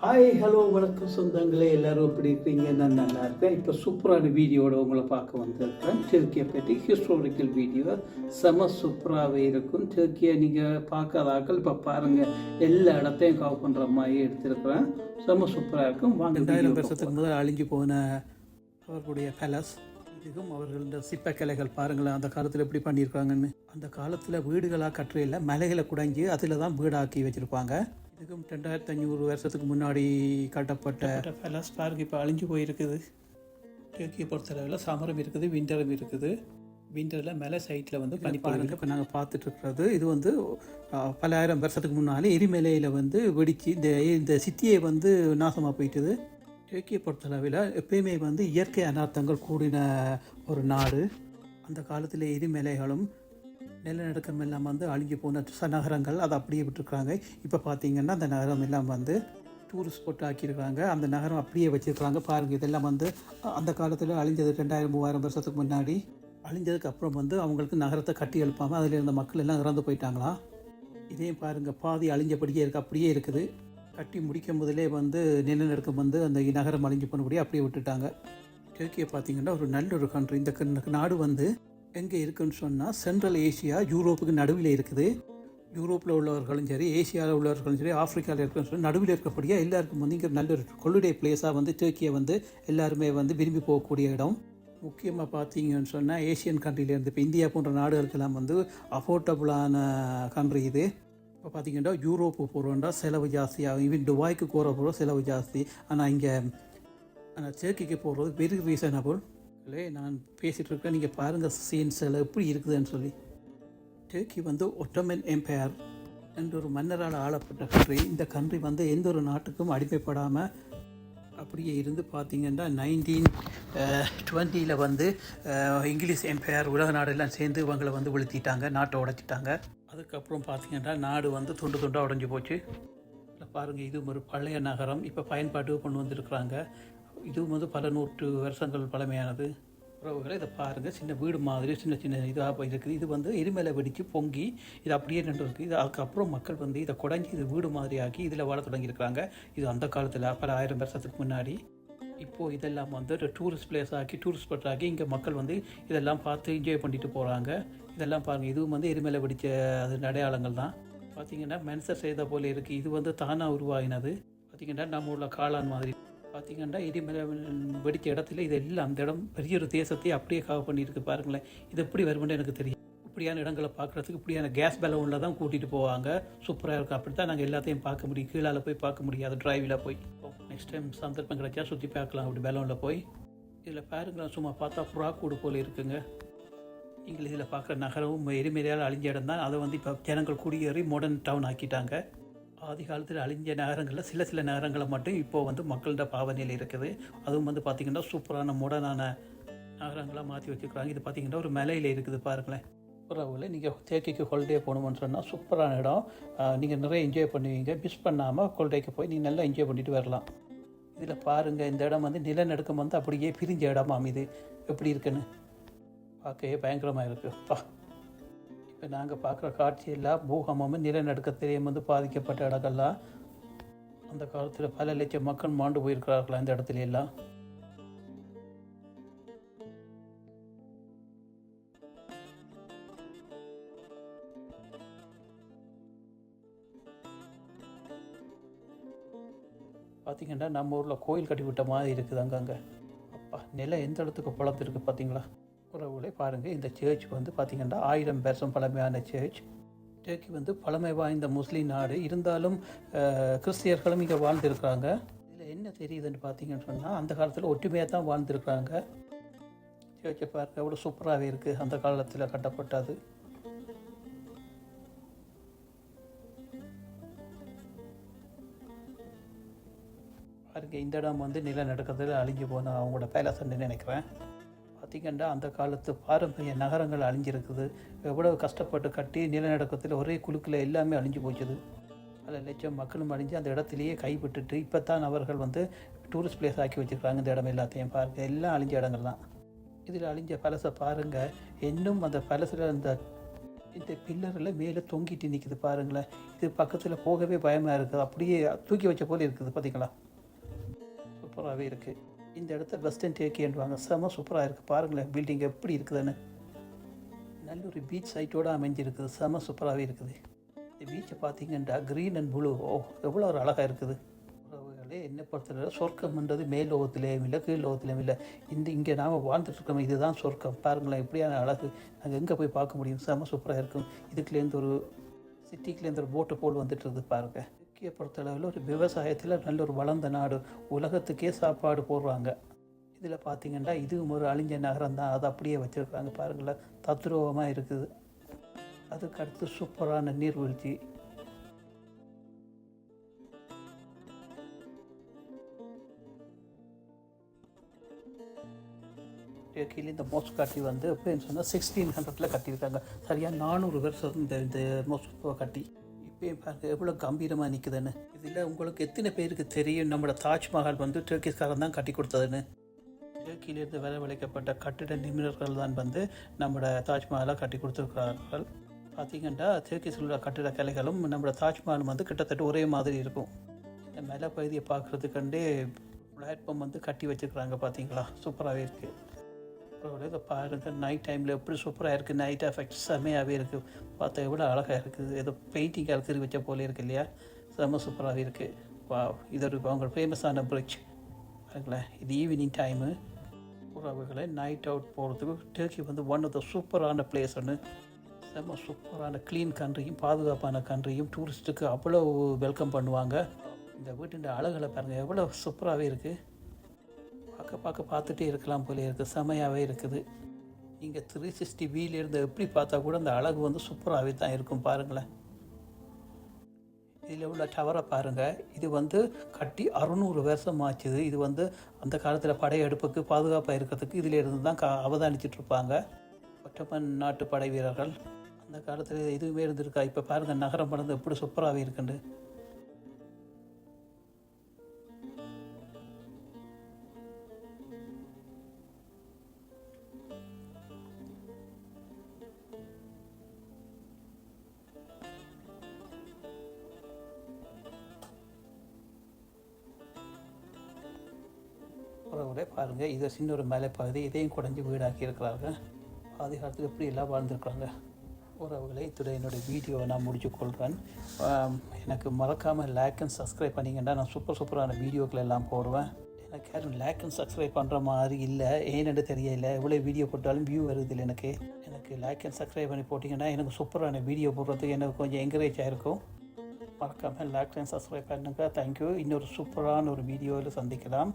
Hi hello வணக்கம் சொந்தங்களே, எல்லோரும் எப்படி இருக்கீங்க? நான் நல்லா இருக்கேன். இப்போ சூப்பரான வீடியோட உங்களை பார்க்க வந்திருக்கேன். டர்க்கியை பற்றி ஹிஸ்டாரிக்கல் வீடியோ செம சூப்பராகவே இருக்கும். டர்க்கியை நீங்கள் பார்க்காதாக்கள் இப்போ பாருங்கள், எல்லா இடத்தையும் கவர் பண்ணுற மாதிரி எடுத்திருக்கிறேன். செம சூப்பராக இருக்கும். வாங்க. 2000 வருஷத்துக்கு முதல் அழிஞ்சு போன அவர்களுடைய பேலஸ், இதுக்கும் அவர்களோட சிற்பக்கலைகள் பாருங்களேன், அந்த காலத்தில் எப்படி பண்ணியிருக்காங்கன்னு. அந்த காலத்தில் வீடுகளாக கட்டுறையில் மலைகளை குடைஞ்சி அதில் தான் வீடாக்கி வச்சுருப்பாங்க. இதுக்கும் 2500 வருஷத்துக்கு முன்னாடி கட்டப்பட்ட பேலஸ் பாருங்க, இப்போ அழிஞ்சு போயிருக்குது. டர்க்கியை பொறுத்தளவில் சமரம் இருக்குது, விண்டரும் இருக்குது. விண்டரில் மேலே சைட்டில் வந்து பண்ணி பாருங்க. இப்போ நாங்கள் பார்த்துட்ருக்கிறது இது வந்து பல ஆயிரம் வருஷத்துக்கு முன்னாலே எரிமலையில் வந்து வெடித்து இந்த சிட்டியை வந்து நாசமாக போயிட்டுது. டர்க்கியை பொறுத்தளவில் எப்பயுமே வந்து இயற்கை அனர்த்தங்கள் கூடின ஒரு நாடு. அந்த காலத்தில் எரிமலைகளும் நிலநடுக்கம் எல்லாம் வந்து அழிஞ்சு போன நகரங்கள் அதை அப்படியே விட்டுருக்காங்க. இப்போ பார்த்தீங்கன்னா அந்த நகரம் எல்லாம் வந்து டூரிஸ்ட் ஸ்பாட் ஆக்கியிருக்காங்க. அந்த நகரம் அப்படியே வச்சுருக்காங்க பாருங்கள். இதெல்லாம் வந்து அந்த காலத்தில் அழிஞ்சது 2000-3000 வருஷத்துக்கு முன்னாடி. அழிஞ்சதுக்கு அப்புறம் வந்து அவங்களுக்கு நகரத்தை கட்டி எழுப்பாமல் அதில் இருந்த மக்கள் எல்லாம் இறந்து போயிட்டாங்களா. இதையும் பாருங்கள், பாதி அழிஞ்சபடியே இருக்குது, அப்படியே இருக்குது. கட்டி முடிக்கும் போதிலே வந்து நிலநடுக்கம் வந்து அந்த நகரம் அழிஞ்சு போனபடியே அப்படியே விட்டுட்டாங்க. டர்க்கியை பார்த்திங்கன்னா ஒரு நல்ல ஒரு கண்ட்ரி. இந்த நாடு வந்து எங்கே இருக்குதுன்னு சொன்னால் சென்ட்ரல் ஏஷியா, யூரோப்புக்கு நடுவில் இருக்குது. யூரோப்பில் உள்ளவர்களும் சரி, ஏஷியாவில் உள்ளவர்களும் சரி, ஆஃப்ரிக்காவில் இருக்குன்னு சொல்லி நடுவில் இருக்கக்கூடிய எல்லாருக்கும் வந்து இங்கே நல்ல ஒரு ஹாலிடே பிளேஸாக வந்து டர்க்கியை வந்து எல்லாருமே வந்து விரும்பி போகக்கூடிய இடம். முக்கியமாக பார்த்தீங்கன்னு சொன்னால் ஏஷியன் கண்ட்ரிலேருந்து இப்போ இந்தியா போன்ற நாடுகளுக்கெல்லாம் வந்து அஃபோர்டபுளான கண்ட்ரி இது. இப்போ பார்த்தீங்கன்னா யூரோப்பு போகிறோம்னா செலவு ஜாஸ்தியாகும். ஈவன் துபாய்க்கு போகிற செலவு ஜாஸ்தி. ஆனால் இங்கே டர்க்கிக்கு போகிறது வெரி ரீசனபிள். நான் பேசிகிட்டு இருக்கேன், நீங்கள் பாருங்கள் சீன்ஸ் எல்லாம் எப்படி இருக்குதுன்னு சொல்லி. டர்க்கி வந்து ஒட்டோமன் எம்பையர் என்ற ஒரு மன்னரால் ஆளப்பட்ட கண்ட்ரி. இந்த கண்ட்ரி வந்து எந்த ஒரு நாட்டுக்கும் அடிமைப்படாமல் அப்படியே இருந்து பார்த்திங்கன்னா 1920 வந்து இங்கிலீஷ் எம்பையர் உலக நாடெல்லாம் சேர்ந்து இவங்களை வந்து வீழ்த்திட்டாங்க, நாட்டை உடைச்சிட்டாங்க. அதுக்கப்புறம் பார்த்திங்கன்னா நாடு வந்து துண்டு துண்டாக உடைஞ்சி போச்சு. இல்லை பாருங்கள், இது ஒரு பழைய நகரம், இப்போ பயன்பாட்டுக்கு கொண்டு வந்திருக்கிறாங்க. இதுவும் வந்து பல 100 வருஷங்கள் பழமையானது. உறவுகளை இதை பாருங்கள், சின்ன வீடு மாதிரி சின்ன சின்ன இதாக இருக்குது. இது வந்து எரிமலை வெடித்து பொங்கி இது அப்படியே நின்று இருக்குது. இது அதுக்கப்புறம் மக்கள் வந்து இதை குடைஞ்சி இது வீடு மாதிரி ஆக்கி இதில் வாழ தொடங்கியிருக்கிறாங்க. இது அந்த காலத்தில் பல 1000 வருஷத்துக்கு முன்னாடி. இப்போது இதெல்லாம் வந்து ஒரு டூரிஸ்ட் பிளேஸ் ஆக்கி, டூரிஸ்ட் ஸ்பாட் ஆக்கி இங்கே மக்கள் வந்து இதெல்லாம் பார்த்து என்ஜாய் பண்ணிட்டு போகிறாங்க. இதெல்லாம் பாருங்கள், இதுவும் வந்து எரிமலை வெடித்த அது அடையாளங்கள் தான். பார்த்திங்கன்னா மனுஷர் செய்த போல இருக்குது. இது வந்து தானாக உருவாகினது. பார்த்திங்கன்னா நம்ம உள்ள காளான் மாதிரி. பார்த்திங்கன்னா எரிமலை வெடித்த இடத்துல இதெல்லாம் அந்த இடம் பெரிய ஒரு தேசத்தை அப்படியே கவர் பண்ணியிருக்கு பாருங்களேன். இது எப்படி வருமென்னு எனக்கு தெரியும். இப்படியான இடங்களை பார்க்குறதுக்கு இப்படியான கேஸ் பலூனில் தான் கூட்டிகிட்டு போவாங்க. சூப்பராக இருக்கும். அப்படி தான் நாங்கள் எல்லாத்தையும் பார்க்க முடியும். கீழால் போய் பார்க்க முடியாது, டிரைவில் போய். நெக்ஸ்ட் டைம் சந்தர்ப்பம் கிடைச்சா சுற்றி பார்க்கலாம் அப்படி பலூனில் போய். இதில் பாருங்களேன், சும்மா பார்த்தா புறா கூடு போல் இருக்குங்க. நீங்கள் இதில் பார்க்குற நகரமும் எரிமலையால் அழிஞ்ச இடம் தான். அதை வந்து இப்போ ஜனங்கள் குடியேறி மாடர்ன் டவுன் ஆக்கிட்டாங்க. ஆதி காலத்தில் அழிஞ்ச நகரங்களில் சில நகரங்களை மட்டும் இப்போது வந்து மக்களோட பாவனையில் இருக்குது. அதுவும் வந்து பார்த்திங்கன்னா சூப்பரான மாடர்னான நகரங்களாக மாற்றி வச்சுருக்குறாங்க. இது பார்த்திங்கன்னா ஒரு மலையில் இருக்குது பாருங்களேன். உறவுல நீங்கள் டர்க்கிக்கு ஹாலிடே போகணும்னு சொன்னால் சூப்பரான இடம். நீங்கள் நிறைய என்ஜாய் பண்ணுவீங்க. மிஸ் பண்ணாமல் ஹாலிடேக்கு போய் நீங்கள் நல்லா என்ஜாய் பண்ணிட்டு வரலாம். இதில் பாருங்கள், இந்த இடம் வந்து நிலநடுக்கம் வந்து அப்படியே பிரிஞ்ச இடமா இது எப்படி இருக்குன்னு பார்க்கவே பயங்கரமாக இருக்குப்பா. இப்போ நாங்கள் பார்க்குற காட்சியெல்லாம் பூகம்பமும் நிலநடுக்கத்திலையும் வந்து பாதிக்கப்பட்ட இடங்கள்லாம். அந்த காலத்தில் பல லட்சம் மக்கள் மாண்டு போயிருக்கிறார்களா இந்த இடத்துல எல்லாம். பார்த்திங்கன்னா நம்ம ஊரில் கோயில் கட்டி விட்ட மாதிரி இருக்குது அங்கங்கே. அப்பா, நிலம் எந்த இடத்துக்கு பழத்திருக்கு பார்த்தீங்களா. உறவுகளை பாருங்கள், இந்த சர்ச் வந்து பார்த்திங்கன்னா 1000 வருஷம் பழமையான சர்ச். டர்க்கி வந்து பழமை வாய்ந்த முஸ்லீம் நாடு இருந்தாலும் கிறிஸ்தியர்களும் இங்கே வாழ்ந்துருக்காங்க. இதில் என்ன தெரியுதுன்னு பார்த்தீங்கன்னு சொன்னால் அந்த காலத்தில் ஒற்றுமையாக தான் வாழ்ந்துருக்காங்க. சர்ச்சை பார்க்க எவ்வளோ சூப்பராகவே இருக்குது, அந்த காலத்தில் கட்டப்பட்டது. பாருங்கள், இந்த இடம் வந்து நிலநடுக்கத்தில் அழிஞ்சு போன அவங்களோட பேலஸ்ன்னு நினைக்கிறேன். பார்த்திங்கன்னா அந்த காலத்து பாரம்பரிய நகரங்கள் அழிஞ்சிருக்குது. எவ்வளோ கஷ்டப்பட்டு கட்டி நிலநடுக்கத்தில் ஒரே குழுக்கில் எல்லாமே அழிஞ்சு போச்சுது. பல லட்சம் மக்களும் அழிஞ்சு அந்த இடத்துலையே கைவிட்டுட்டு இப்போ தான் அவர்கள் வந்து டூரிஸ்ட் பிளேஸ் ஆக்கி வச்சுருக்காங்க. இந்த இடம் எல்லாத்தையும் பாருங்கள், எல்லாம் அழிஞ்ச இடங்கள் தான். இதில் அழிஞ்ச பழசை பாருங்கள். இன்னும் அந்த பழசில் அந்த இந்த பில்லரில் மேலே தொங்கிட்டு நிற்குது பாருங்களேன். இது பக்கத்தில் போகவே பயமாக இருக்குது. அப்படியே தூக்கி வச்ச போல இருக்குது பார்த்தீங்களா. சூப்பராகவே இருக்குது. இந்த இடத்த வெஸ்டர்ன் டேக்கின்வாங்க. செம சூப்பராக இருக்குது பாருங்களேன். பில்டிங் எப்படி இருக்குதுன்னு. நல்ல ஒரு பீச் சைட்டோடு அமைஞ்சிருக்குது. செம சூப்பராகவே இருக்குது. இந்த பீச்சை பார்த்தீங்கன்னா க்ரீன் அண்ட் ப்ளூ, எவ்வளோ ஒரு அழகாக இருக்குது. உறவுகளே, என்னை பொறுத்தவரை சொர்க்கம்ன்றது மேல் லோகத்திலேயும் இல்லை கீழ் லோகத்திலேயும் இல்லை. இங்கே நாம் வாழ்ந்துட்டுருக்கோம், இதுதான் சொர்க்கம். பாருங்களேன் எப்படியான அழகு. நாங்கள் எங்கே போய் பார்க்க முடியும். செம சூப்பராக இருக்கும். இதுக்குலேருந்து ஒரு சிட்டிக்குலேருந்து ஒரு போட்டு போல் வந்துட்டு இருக்குது பாருங்கள். முக்கிய பொறுத்தளவில் ஒரு விவசாயத்தில் நல்ல ஒரு வளர்ந்த நாடு. உலகத்துக்கே சாப்பாடு போடுறாங்க. இதில் பார்த்தீங்கன்னா இதுவும் ஒரு அழிஞ்ச நகரம் தான். அதை அப்படியே வச்சுருக்காங்க பாருங்களேன். தத்ரூபமாக இருக்குது. அதுக்கு அடுத்து சூப்பரான நீர்வீழ்ச்சி. கீழே இந்த மோஸ்க் கட்டி வந்து எப்போன்னு சொன்னால் 1600 கட்டியிருக்காங்க. சரியாக 400 வருஷம் இந்த மோஸ்கோ கட்டி. இப்போயும் பாருங்கள் எவ்வளோ கம்பீரமாக நிற்குதுன்னு. இதில் உங்களுக்கு எத்தனை பேருக்கு தெரியும் நம்மளோட தாஜ்மஹால் வந்து டர்க்கிஸ்காரன் தான் கட்டி கொடுத்ததுன்னு? டர்க்கியிலிருந்து வரவழைக்கப்பட்ட கட்டிட நிபுணர்கள் தான் வந்து நம்மளோட தாஜ்மஹாலாக கட்டி கொடுத்துருக்கிறார்கள். பார்த்திங்கன்னா டர்க்கிஸில் உள்ள கட்டிட கலைகளும் நம்மளோட தாஜ்மஹாலும் வந்து கிட்டத்தட்ட ஒரே மாதிரி இருக்கும். இந்த மேலே பகுதியை பார்க்குறதுக்கண்டே பிளாட்ஃபார்ம் வந்து கட்டி வச்சுருக்குறாங்க பார்த்தீங்களா. சூப்பராகவே இருக்குது. இதை பாருங்கள் நைட் டைமில் எப்படி சூப்பராக இருக்குது. நைட் எஃபெக்ட் செம்மையாகவே இருக்குது. பார்த்தா எவ்வளோ அழகாக இருக்குது. ஏதோ பெயிண்டிங் அழுத்தி வச்ச போல இருக்குது இல்லையா. செம்ம சூப்பராகவே இருக்குது. வா, இது ஒரு அவங்க ஃபேமஸான பிரிட்ஜ் பாருங்களேன். இது ஈவினிங் டைமு. உறவுகளை நைட் அவுட் போகிறதுக்கு டர்க்கி வந்து ஒன் ஆஃப் த சூப்பரான பிளேஸ் ஒன்று. செம்ம சூப்பரான க்ளீன் கண்ட்ரியும் பாதுகாப்பான கண்ட்ரியும் டூரிஸ்ட்டுக்கு அவ்வளோ வெல்கம் பண்ணுவாங்க. இந்த வீட்டின் அழகுகளை பாருங்கள் எவ்வளோ சூப்பராகவே இருக்குது. பார்த்துட்டே இருக்கலாம் போல இருக்குது. செமையாகவே இருக்குது. நீங்கள் 360 வியிலேருந்து எப்படி பார்த்தா கூட அந்த அழகு வந்து சூப்பராகவே தான் இருக்கும் பாருங்களேன். இதில் உள்ள டவரை பாருங்கள். இது வந்து கட்டி 600 வருஷம் ஆச்சுது. இது வந்து அந்த காலத்தில் படையெடுப்புக்கு பாதுகாப்பாக இருக்கிறதுக்கு இதில் இருந்து தான் அவதானிச்சிட்ருப்பாங்க ஒட்டமன் நாட்டு படை வீரர்கள். அந்த காலத்தில் எதுவுமே இருந்திருக்கா. இப்போ பாருங்கள் நகரம் படந்து எப்படி சூப்பராகவே இருக்குண்டு. உறவுகளே பாருங்கள், இதை சின்ன ஒரு மலைப்பகுதி. இதையும் குறைஞ்சி வீடாக்கி இருக்கிறாங்க. பாதுகாலத்தில் எப்படி எல்லாம் வாழ்ந்துருக்குறாங்க. உறவுகளை இத்துடன் என்னுடைய வீடியோவை நான் முடிச்சு கொள்கிறேன். எனக்கு மறக்காமல் லைக் அண்ட் சப்ஸ்கிரைப் பண்ணிங்கன்னா நான் சூப்பரான வீடியோக்கள் எல்லாம் போடுவேன். எனக்கு யாரும் லைக் அண்ட் சப்ஸ்கிரைப் பண்ணுற மாதிரி இல்லை, ஏன்னு தெரியல. எவ்வளோ வீடியோ போட்டாலும் வியூ வருது இல்லை. எனக்கு லைக் அண்ட் சப்ஸ்கிரைப் பண்ணி போட்டிங்கன்னா எனக்கு சூப்பரான வீடியோ போடுறதுக்கு எனக்கு கொஞ்சம் என்கரேஜ் ஆகிருக்கும். மறக்காமல் லைக் அண்ட் சப்ஸ்கிரைப் பண்ணுங்கள். தேங்க்யூ. இன்னொரு சூப்பரான ஒரு வீடியோவில் சந்திக்கலாம்.